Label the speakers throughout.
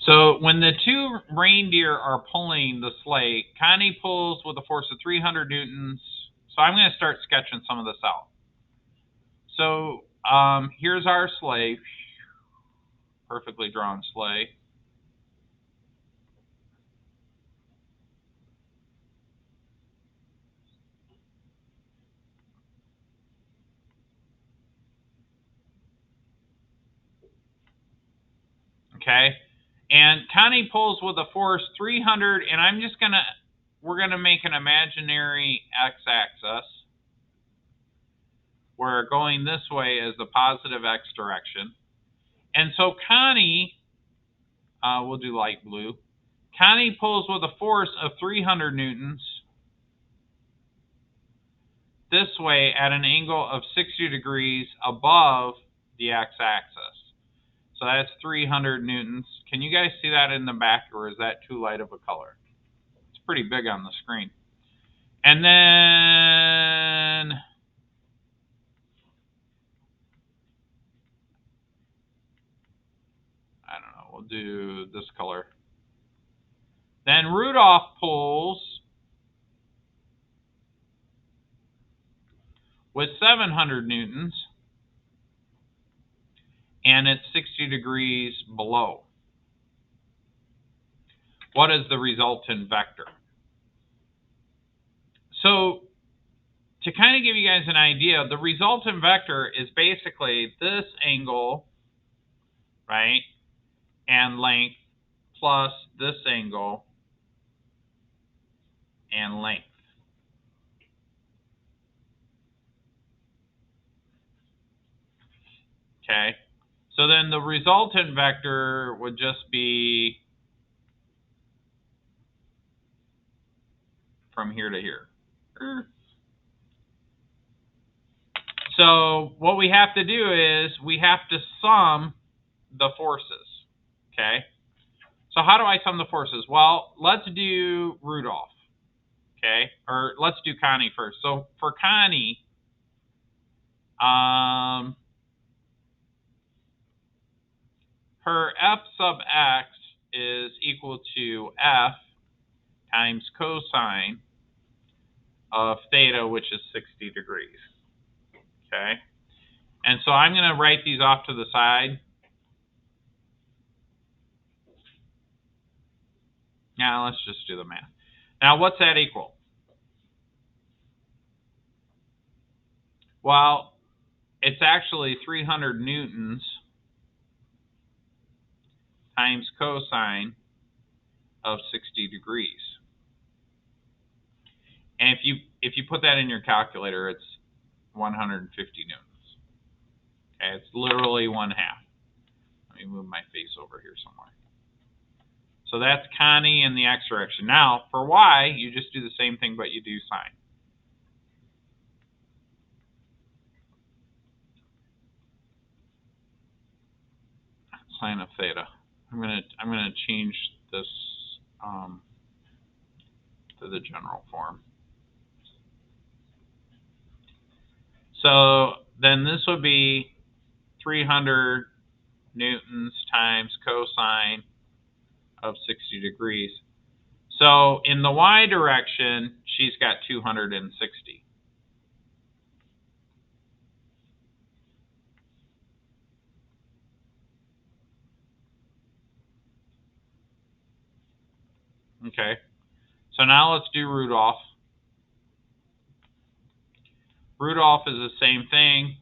Speaker 1: So when the two reindeer are pulling the sleigh, Connie pulls with a force of 300 newtons. So I'm going to start sketching some of this out. So here's our sleigh, perfectly drawn sleigh. Okay, and Connie pulls with a force 300, and we're gonna make an imaginary x-axis. We're going this way as the positive x direction, and so Connie, we'll do light blue. Connie pulls with a force of 300 newtons this way at an angle of 60 degrees above the x-axis. So that's 300 newtons. Can you guys see that in the back, or is that too light of a color? It's pretty big on the screen. And then I don't know, we'll do this color. Then Rudolph pulls with 700 newtons, and it's 60 degrees below. What is the resultant vector? So to kind of give you guys an idea, the resultant vector is basically this angle, right, and length plus this angle and length. Okay, so then the resultant vector would just be from here to here. So what we have to do is we have to sum the forces. Okay, so how do I sum the forces? Well, let's do Rudolph. Okay, or let's do Connie first. So for Connie, her f sub x is equal to f times cosine of theta, which is 60 degrees. Okay, and so I'm going to write these off to the side. Now let's just do the math. Now what's that equal? Well, it's actually 300 newtons times cosine of 60 degrees. And if you put that in your calculator, it's 150 newtons. Okay, it's literally 1/2. Let me move my face over here somewhere. So that's Connie in the x direction. Now, for y, you just do the same thing, but you do sine. Sine of theta. I'm gonna change this to the general form. So then this would be 300 newtons times cosine of 60 degrees. So in the y direction, she's got 260. Okay, so now let's do Rudolph. Rudolph is the same thing.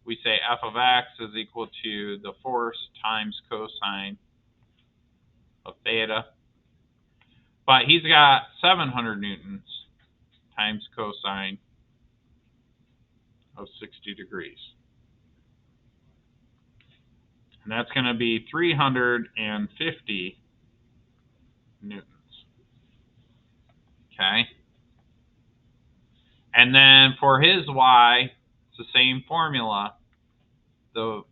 Speaker 1: We say f of x is equal to the force times cosine of theta. But he's got 700 newtons times cosine of 60 degrees. And that's going to be 350 newtons. Okay. And then for his y, it's the same formula. The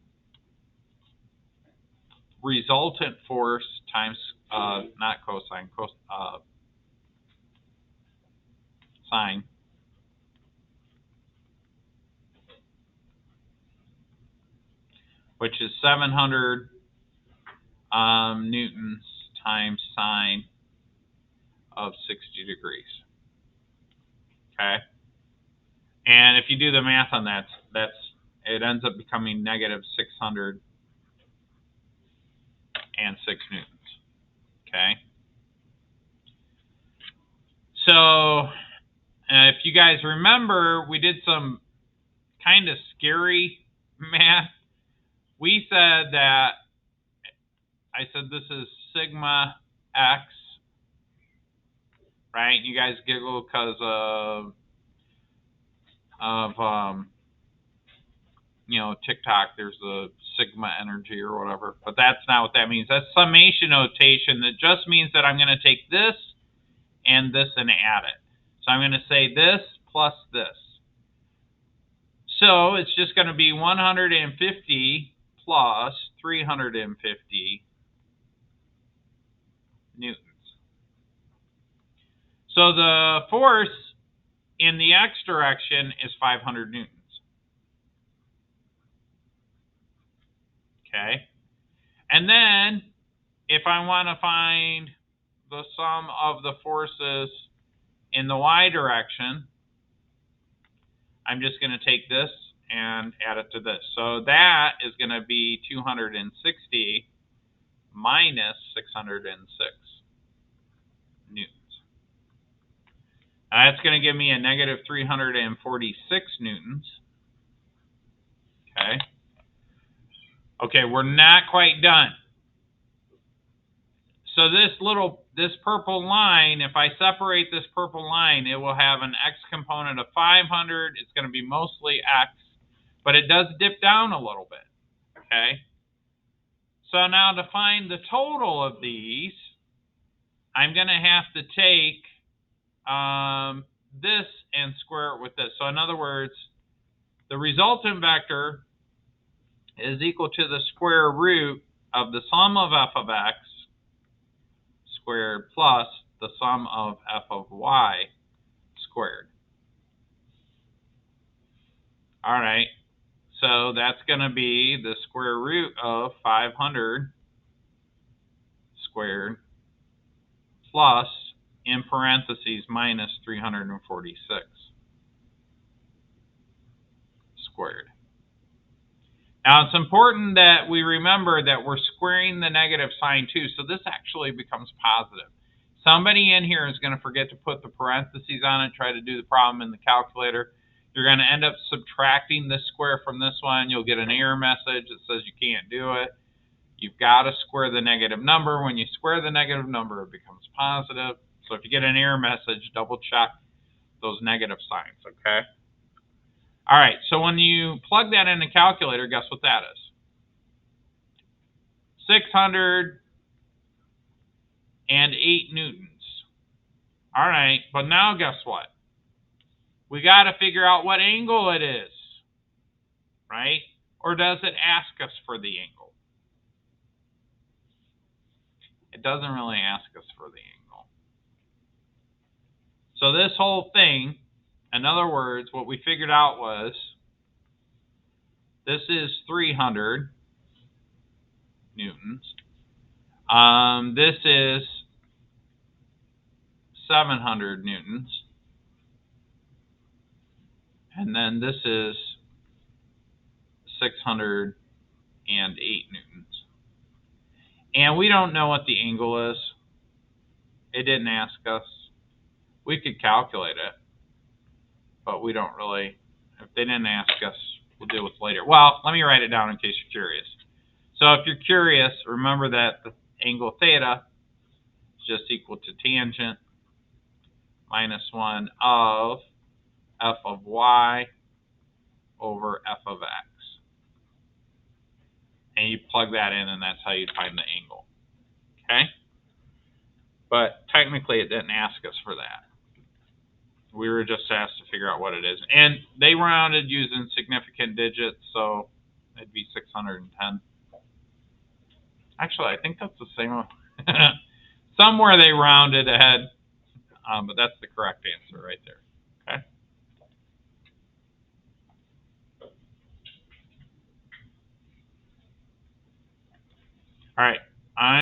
Speaker 1: resultant force times, not cosine, sine, which is 700 newtons times sine of 60 degrees. Okay? And if you do the math on that, it ends up becoming negative 606 newtons. Okay? So, if you guys remember, we did some kind of scary math. We said that, I said this is sigma x, right? You guys giggle because of TikTok. There's a sigma energy or whatever, but that's not what that means. That's summation notation. That just means that I'm going to take this and this and add it. So I'm going to say this plus this. So it's just going to be 150 plus 350 newtons. So the force in the x direction is 500 newtons. Okay? And then if I want to find the sum of the forces in the y direction, I'm just going to take this and add it to this. So that is going to be 260 minus 606 newtons. That's going to give me a negative 346 newtons. Okay. Okay, we're not quite done. So this purple line, if I separate this purple line, it will have an x component of 500. It's going to be mostly x, but it does dip down a little bit. Okay. So now to find the total of these, I'm going to have to take this and square it with this. So in other words, the resultant vector is equal to the square root of the sum of f of x squared plus the sum of f of y squared. All right, so that's going to be the square root of 500 squared plus, in parentheses, minus 346 squared. Now, it's important that we remember that we're squaring the negative sign too, so this actually becomes positive. Somebody in here is going to forget to put the parentheses on it, try to do the problem in the calculator. You're going to end up subtracting this square from this one. You'll get an error message that says you can't do it. You've got to square the negative number. When you square the negative number, it becomes positive. So if you get an error message, double check those negative signs, okay? All right, so when you plug that in the calculator, guess what that is? 608 newtons. All right, but now guess what? We got to figure out what angle it is, right? Or does it ask us for the angle? It doesn't really ask us for the angle. So this whole thing, in other words, what we figured out was this is 300 newtons. This is 700 newtons. And then this is 608 newtons. And we don't know what the angle is. It didn't ask us. We could calculate it, but we don't really. If they didn't ask us, we'll deal with it later. Well, let me write it down in case you're curious. So if you're curious, remember that the angle theta is just equal to tangent minus 1 of f of y over f of x. And you plug that in, and that's how you find the angle. Okay? But technically, it didn't ask us for that. We were just asked to figure out what it is. And they rounded using significant digits, so it'd be 610. Actually, I think that's the same one. Somewhere they rounded ahead, but that's the correct answer right there. Okay? All right.